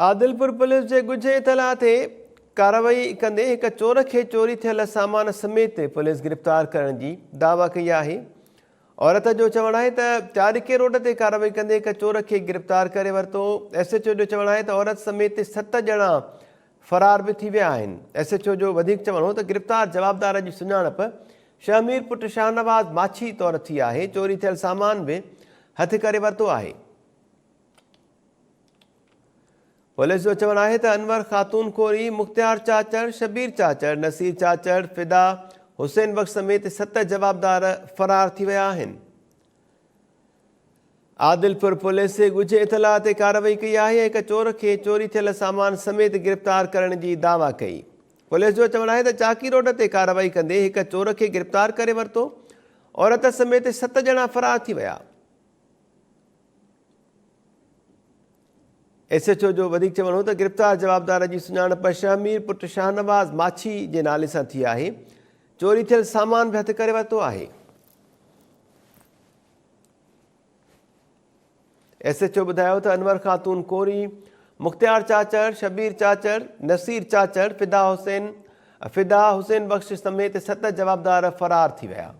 Adilpur police जे ॻुझे इतला ते कार्रवाई कंदे हिक चोर खे चोरी थियल सामान समेत पुलिस गिरफ़्तार करण जी दावा कई आहे। औरत जो चवणु आहे त चारिके रोड ते कार्रवाई कंदे हिक चोर खे गिरफ़्तार करे वरितो। SHO जो चवणु आहे त औरत समेत 7 ॼणा फरार बि थी विया आहिनि। SHO जो वधीक चवणु हो त गिरफ़्तार जवाबदार जी सुञाणप शहमीर पुट शाहनवाज़ माछी तौरु थी आहे। चोरी थियल सामान बि हथ करे वरितो आहे। पुलिस जो चवणु आहे त अनवर ख़ातून कोरी, मुख़्तियार चाचड़, शबीर चाचड़, नसीर चाचड़, फिदा हुसैन बख़्श समेत 7 जवाबदार फरार थी विया आहिनि। आदिलपुर पुलिस ॻुझे इतला ते कार्रवाई कई आहे। हिक चोर खे चोरी थियल सामान समेत गिरफ़्तार करण जी दावा कई। पुलिस जो चवणु आहे त चाकी रोड ते कार्रवाई कंदे हिक चोर खे गिरफ़्तार करे वरितो। औरत समेत 7 ॼणा फरार थी विया। SHO जो वधीक चवणु हो त गिरफ़्तार जवाबदार जी सुञाणप शहमीर पुट शाहनवाज़ माछी जे नाले सां थी आहे। चोरी थियल सामान बि हथ करे वरितो आहे। SHO ॿुधायो त अनवर ख़ातून कोरी, मुख़्तियार चाचड़, शबीर चाचड़, नसीर चाचड़, फिदा हुसैन बख़्श समेत 7 जवाबदार फरार थी विया।